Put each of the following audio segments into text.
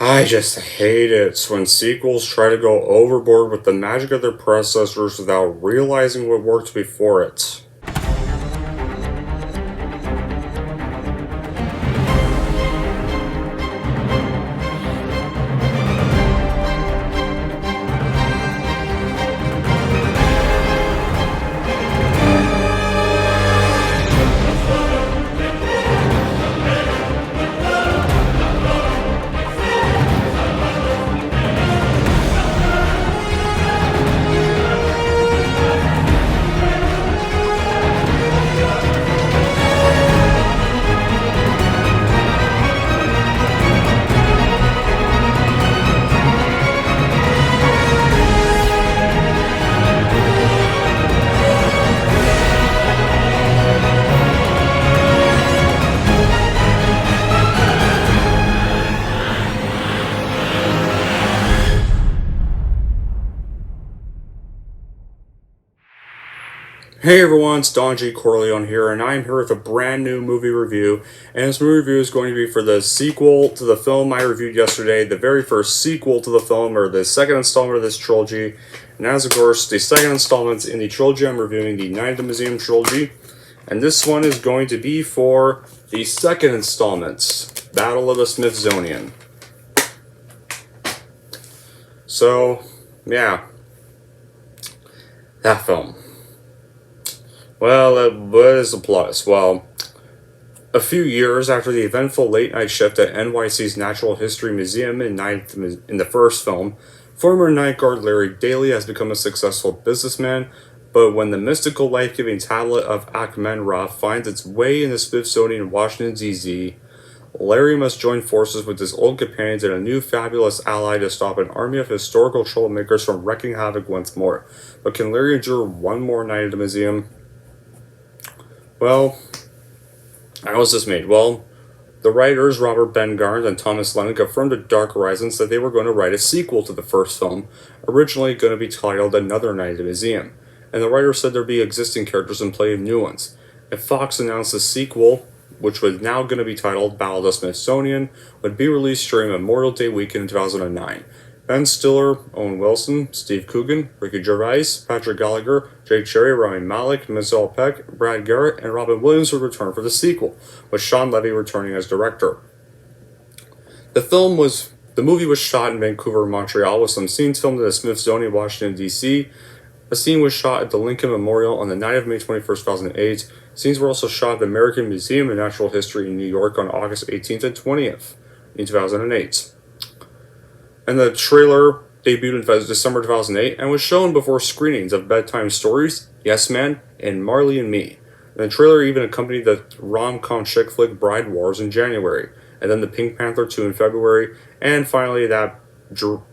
I just hate it when sequels try to go overboard with the magic of their predecessors without realizing what worked before it. Hey everyone, it's Don G. Corleone here, and I'm here with a brand new movie review. And this movie review is going to be for the sequel to the film I reviewed yesterday, the very first sequel to the film, or the second installment of this trilogy. And as of course, the second installment in the trilogy I'm reviewing, the Night at the Museum trilogy. And this one is going to be for the second installment, Battle of the Smithsonian. So, yeah, that film. Well, what is the plus? Well, a few years after the eventful late-night shift at NYC's Natural History Museum in the first film, former night guard Larry Daly has become a successful businessman, but when the mystical life-giving tablet of Akhmenra finds its way in the Smithsonian in Washington, D.C., Larry must join forces with his old companions and a new fabulous ally to stop an army of historical troublemakers from wreaking havoc once more. But can Larry endure one more night at the museum? Well, how was this made? Well, the writers Robert Ben Garland and Thomas Lennon confirmed to Dark Horizons that they were going to write a sequel to the first film, originally going to be titled Another Night at the Museum, and the writers said there'd be existing characters and plenty of new ones. And Fox announced the sequel, which was now going to be titled Battle of the Smithsonian, would be released during Memorial Day weekend in 2009. Ben Stiller, Owen Wilson, Steve Coogan, Ricky Gervais, Patrick Gallagher, Jake Cherry, Rami Malek, Michelle Peck, Brad Garrett, and Robin Williams would return for the sequel, with Sean Levy returning as director. The movie was shot in Vancouver and Montreal, with some scenes filmed at the Smithsonian, Washington, D.C. A scene was shot at the Lincoln Memorial on the night of May 21st, 2008. Scenes were also shot at the American Museum of Natural History in New York on August 18th and 20th in 2008. And the trailer debuted in December 2008 and was shown before screenings of Bedtime Stories, Yes Man, and Marley and Me. And the trailer even accompanied the rom-com chick flick Bride Wars in January, and then the Pink Panther 2 in February, and finally that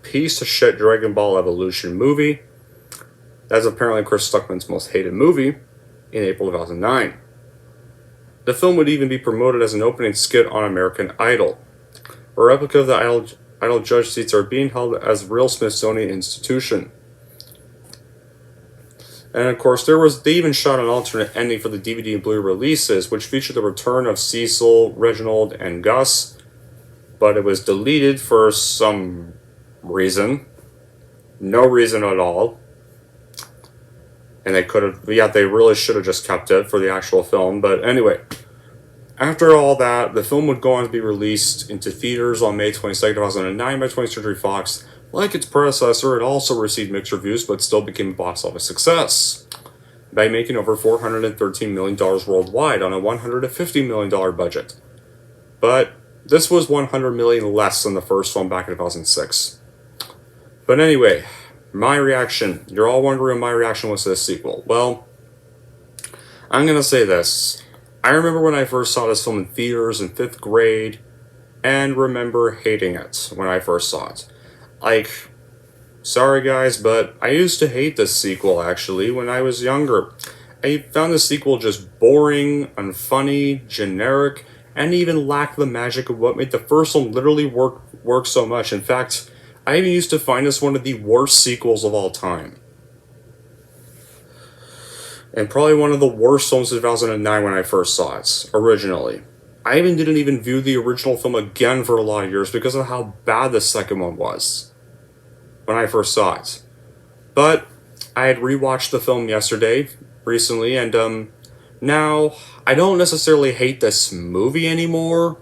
piece of shit Dragon Ball Evolution movie. That's apparently Chris Stuckman's most hated movie in April 2009. The film would even be promoted as an opening skit on American Idol. A replica of the Idol judge seats are being held as real Smithsonian institution. And of course, they even shot an alternate ending for the DVD and Blu-ray releases, which featured the return of Cecil, Reginald, and Gus, but it was deleted for some reason. No reason at all. And they really should have just kept it for the actual film, but anyway. After all that, the film would go on to be released into theaters on May 22, 2009 by 20th Century Fox. Like its predecessor, it also received mixed reviews, but still became a box office success by making over $413 million worldwide on a $150 million budget. But this was $100 million less than the first film back in 2006. But anyway, my reaction. You're all wondering what my reaction was to this sequel. Well, I'm going to say this. I remember when I first saw this film in theaters in 5th grade, and remember hating it when I first saw it. Sorry guys, but I used to hate this sequel actually when I was younger. I found the sequel just boring, unfunny, generic, and even lacked the magic of what made the first one literally work so much. In fact, I even used to find this one of the worst sequels of all time. And probably one of the worst films of 2009 when I first saw it, originally. I didn't even view the original film again for a lot of years because of how bad the second one was when I first saw it. But I had rewatched the film yesterday, recently, and now I don't necessarily hate this movie anymore.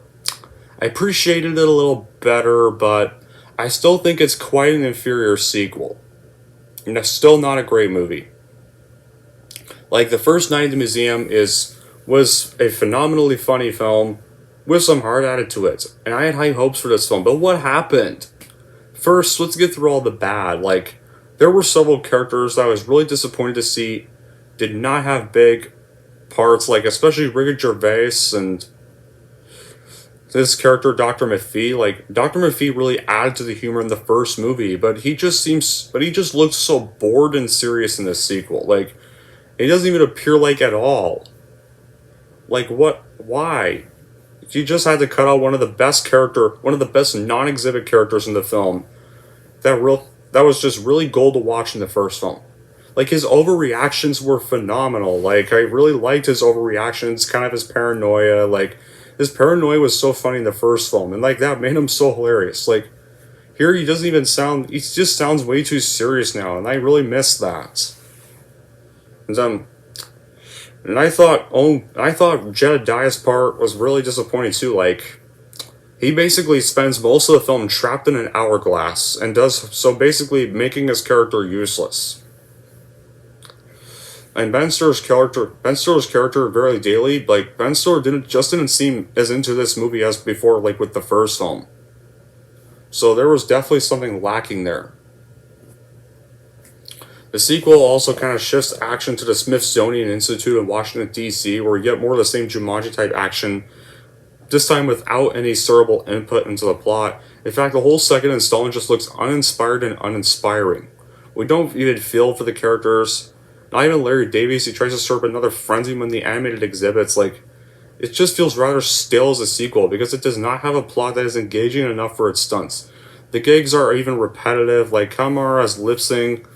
I appreciated it a little better, but I still think it's quite an inferior sequel. And it's still not a great movie. Like, the first Night at the Museum was a phenomenally funny film with some heart added to it. And I had high hopes for this film, but what happened? First, let's get through all the bad. Like, there were several characters that I was really disappointed to see did not have big parts, like especially Ricky Gervais and this character, Dr. McPhee. Like, Dr. McPhee really added to the humor in the first movie, but he just looks so bored and serious in this sequel. Like, he doesn't even appear like at all. Like, what? Why? You just had to cut out one of the best non-exhibit characters in the film. That was just really gold to watch in the first film. Like, his overreactions were phenomenal. Like, I really liked his overreactions, kind of his paranoia. Like, his paranoia was so funny in the first film, and like that made him so hilarious. Like, here he doesn't even sound. He just sounds way too serious now, and I really miss that. And I thought Jedediah's part was really disappointing too. Like, he basically spends most of the film trapped in an hourglass and does so, basically making his character useless. And Ben Stiller's character very daily, like, Ben Stiller didn't seem as into this movie as before, like with the first film. So there was definitely something lacking there. The sequel also kind of shifts action to the Smithsonian Institute in Washington, D.C., where you get more of the same Jumanji-type action, this time without any cerebral input into the plot. In fact, the whole second installment just looks uninspired and uninspiring. We don't even feel for the characters. Not even Larry Davies, he tries to stir up another frenzy when the animated exhibits. Like, it just feels rather stale as a sequel because it does not have a plot that is engaging enough for its stunts. The gigs are even repetitive, like Kamara's lip sync.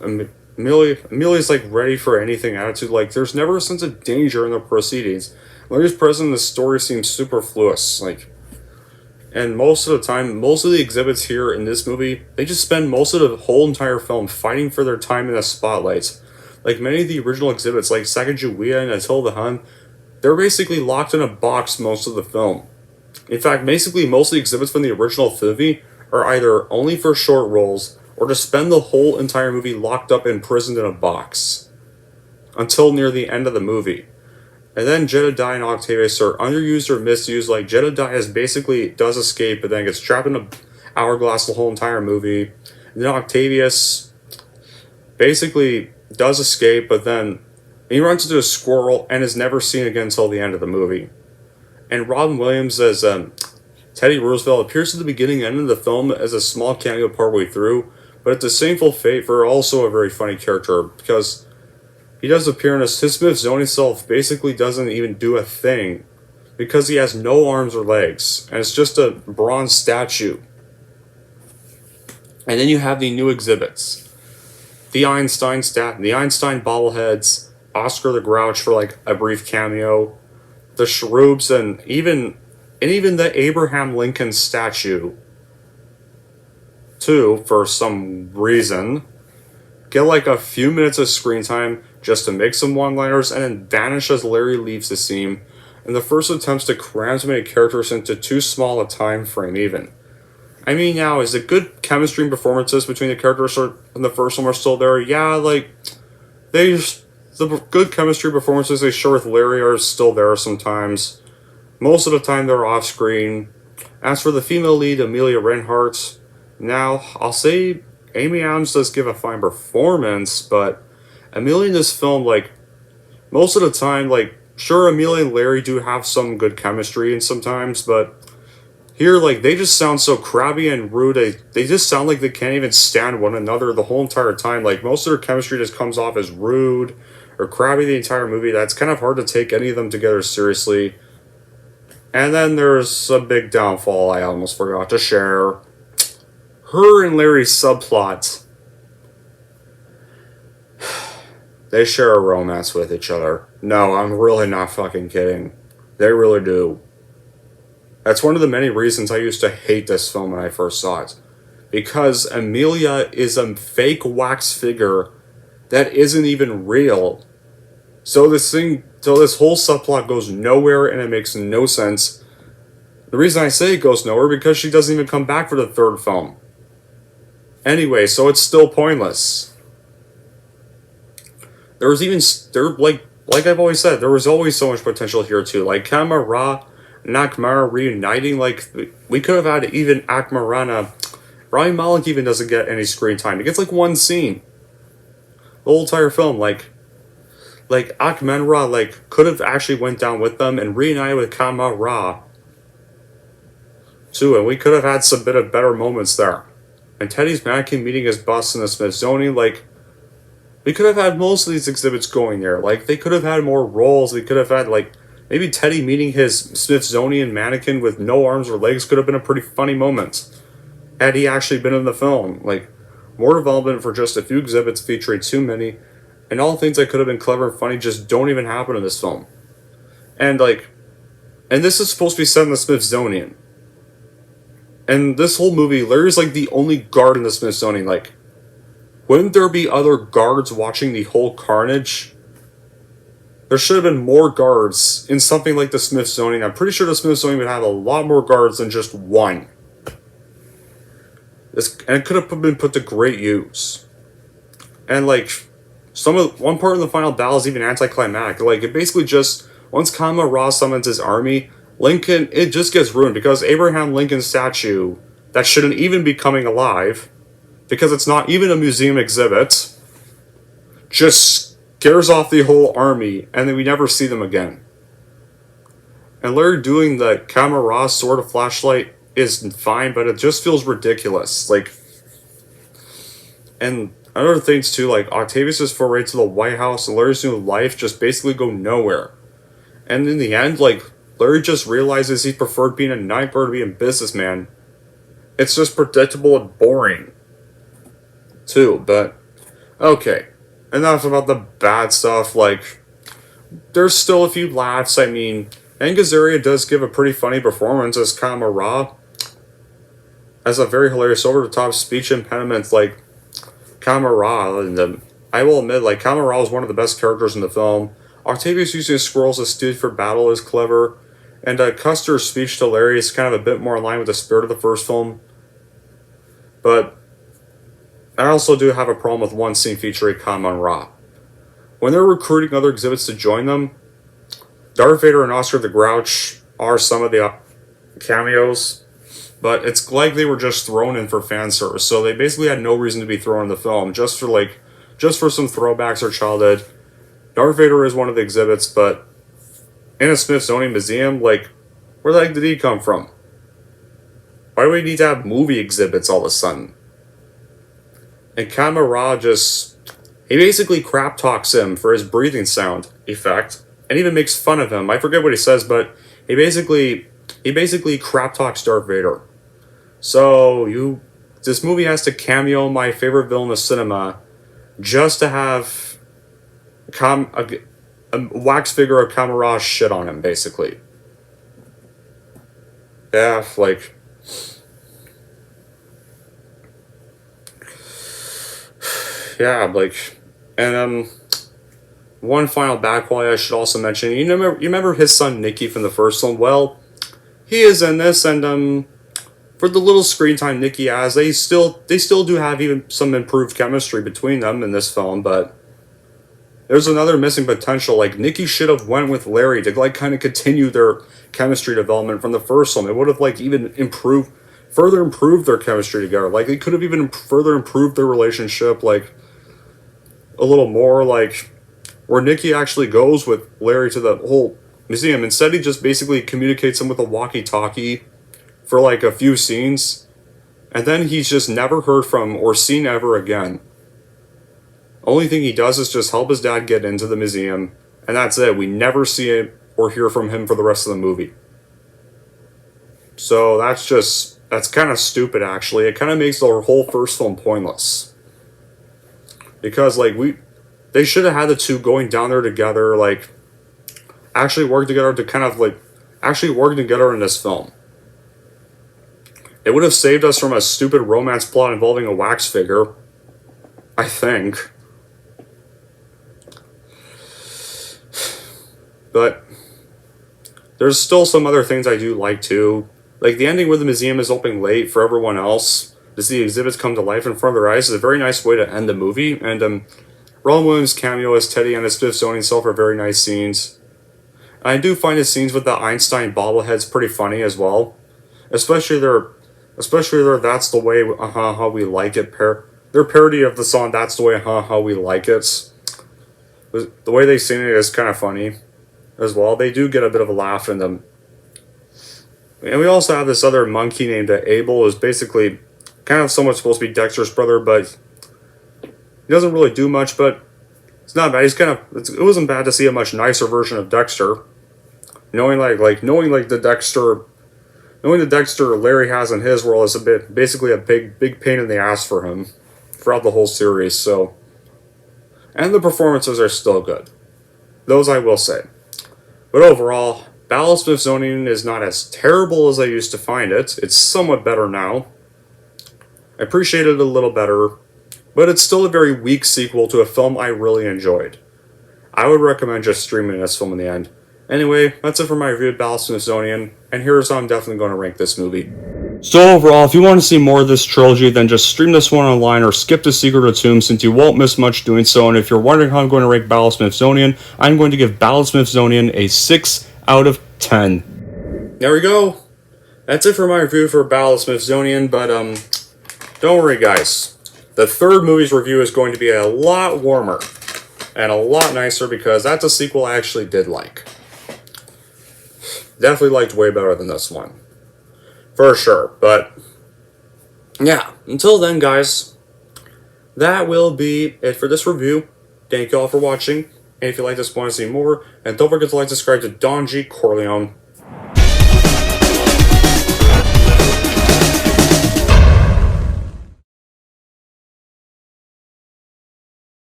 Amelia's like ready for anything attitude. Like, there's never a sense of danger in the proceedings. Larry's presence in the story seems superfluous. Like, and most of the time, most of the exhibits here in this movie, they just spend most of the whole entire film fighting for their time in the spotlight. Like many of the original exhibits, like Sacagawea and Attila the Hun, they're basically locked in a box most of the film. In fact, basically most of the exhibits from the original movie are either only for short roles or to spend the whole entire movie locked up imprisoned in a box until near the end of the movie. And then Jedediah and Octavius are underused or misused. Like, Jedediah basically does escape but then gets trapped in an hourglass the whole entire movie. And then Octavius basically does escape, but then he runs into a squirrel and is never seen again until the end of the movie. And Robin Williams as Teddy Roosevelt appears at the beginning and end of the film as a small cameo partway through, but it's a shameful fate for also a very funny character because he does appear in his Smithsonian self basically doesn't even do a thing because he has no arms or legs and it's just a bronze statue. And then you have the new exhibits. The Einstein bobbleheads, Oscar the Grouch for like a brief cameo, the Cherubs, and even the Abraham Lincoln statue, too, for some reason, get like a few minutes of screen time just to make some one-liners and then vanish as Larry leaves the scene, and the first attempts to cram so many characters into too small a time frame even. I mean, now, is it good chemistry and performances between the characters in the first one are still there? Yeah, like, the good chemistry performances they share with Larry are still there sometimes. Most of the time they're off screen. As for the female lead, Amelia Earhart, now, I'll say Amy Adams does give a fine performance, but Amelia in this film, like, most of the time, like, sure, Amelia and Larry do have some good chemistry and sometimes, but here, like, they just sound so crabby and rude. They just sound like they can't even stand one another the whole entire time. Like, most of their chemistry just comes off as rude or crabby the entire movie. That's kind of hard to take any of them together seriously. And then there's a big downfall I almost forgot to share. Her and Larry's subplot. They share a romance with each other. No, I'm really not fucking kidding. They really do. That's one of the many reasons I used to hate this film when I first saw it. Because Amelia is a fake wax figure that isn't even real. So this whole subplot goes nowhere and it makes no sense. The reason I say it goes nowhere because she doesn't even come back for the third film. Anyway, so it's still pointless. Like I've always said, there was always so much potential here too. Like Kamara and Akmara reuniting, like we could have had even Akmarana. Rami Malek even doesn't get any screen time. He gets like one scene. The whole entire film, like Akmenra, like could have actually went down with them and reunited with Kamara too, and we could have had some bit of better moments there. And Teddy's mannequin meeting his boss in the Smithsonian, like we could have had most of these exhibits going there. Like they could have had more roles. We could have had like maybe Teddy meeting his Smithsonian mannequin with no arms or legs could have been a pretty funny moment had he actually been in the film. Like more development for just a few exhibits featuring too many, and all things that could have been clever and funny just don't even happen in this film. And this is supposed to be set in the Smithsonian. And this whole movie, Larry's like the only guard in the Smithsonian. Like, wouldn't there be other guards watching the whole carnage? There should have been more guards in something like the Smithsonian. I'm pretty sure the Smithsonian would have a lot more guards than just one. And it could have been put to great use. And like, one part in the final battle is even anticlimactic. Like, it basically just, once Kama Ra summons his army, Lincoln, it just gets ruined because Abraham Lincoln's statue, that shouldn't even be coming alive, because it's not even a museum exhibit, just scares off the whole army, and then we never see them again. And Larry doing the Kama Ra sword of flashlight is fine, but it just feels ridiculous. Like, and other things too, like Octavius' foray to the White House and Larry's new life just basically go nowhere. And in the end, like, Larry just realizes he preferred being a night bird to being a businessman. It's just predictable and boring, too, but okay. Enough about the bad stuff. Like, there's still a few laughs. I mean, Angazaria does give a pretty funny performance as Kama Ra, as a very hilarious over-the-top speech impediment, like Kama Ra, and I will admit, like, Kama Ra is one of the best characters in the film. Octavius using squirrels as steed for battle is clever, and Custer's speech to Larry is kind of a bit more in line with the spirit of the first film. But I also do have a problem with one scene featuring Kama Ra. When they're recruiting other exhibits to join them, Darth Vader and Oscar the Grouch are some of the cameos, but it's like they were just thrown in for fan service, so they basically had no reason to be thrown in the film, just for some throwbacks or childhood. Darth Vader is one of the exhibits, but in a Smithsonian museum, like, where the heck did he come from? Why do we need to have movie exhibits all of a sudden? And Kama Ra he basically crap talks him for his breathing sound effect, and even makes fun of him. I forget what he says, but he basically crap talks Darth Vader. So this movie has to cameo my favorite villain of cinema just to have a wax figure of Kama Ra shit on him, basically. Yeah, like, yeah, like, and one final back quality I should also mention. You remember his son Nicky from the first one? Well, he is in this, and for the little screen time Nicky has, they still do have even some improved chemistry between them in this film, but there's another missing potential. Like, Nicky should have went with Larry to, like, kind of continue their chemistry development from the first one. It would have, like, even further improved their chemistry together. Like, they could have even further improved their relationship, like, a little more, like, where Nicky actually goes with Larry to the whole museum. Instead, he just basically communicates him with a walkie-talkie for, like, a few scenes, and then he's just never heard from or seen ever again. Only thing he does is just help his dad get into the museum, and that's it. We never see it or hear from him for the rest of the movie. So that's kind of stupid, actually. It kind of makes the whole first film pointless. Because, like, they should have had the two going down there together, like, actually work together to kind of, like, actually work together in this film. It would have saved us from a stupid romance plot involving a wax figure. I think. But there's still some other things I do like too. Like the ending where the museum is opening late for everyone else to see exhibits come to life in front of their eyes is a very nice way to end the movie. And Ron Williams' cameo as Teddy and the Smithsonian self are very nice scenes. And I do find the scenes with the Einstein bobbleheads pretty funny as well. Especially their That's the Way, How We Like It their parody of the song That's the Way, How We Like It. The way they sing it is kind of funny as well. They do get a bit of a laugh in them. And we also have this other monkey named Abel, who's basically kind of somewhat supposed to be Dexter's brother, but he doesn't really do much, but it's not bad. It wasn't bad to see a much nicer version of Dexter. Knowing the Dexter Larry has in his world is basically a big pain in the ass for him throughout the whole series. So, and the performances are still good. Those I will say. But overall, Battle of Smithsonian is not as terrible as I used to find it. It's somewhat better now. I appreciate it a little better, but it's still a very weak sequel to a film I really enjoyed. I would recommend just streaming this film in the end. Anyway, that's it for my review of Battle of Smithsonian, and here's how I'm definitely going to rank this movie. So overall, if you want to see more of this trilogy, then just stream this one online or skip The Secret of the Tomb since you won't miss much doing so. And if you're wondering how I'm going to rank Battle of Smithsonian, I'm going to give Battle of Smithsonian a 6 out of 10. There we go. That's it for my review for Battle of Smithsonian, but don't worry guys. The third movie's review is going to be a lot warmer and a lot nicer because that's a sequel I actually did like. Definitely liked way better than this one. For sure, but yeah, until then guys, that will be it for this review. Thank you all for watching, and if you like this, want to see more, and don't forget to like and subscribe to Don G. Corleone.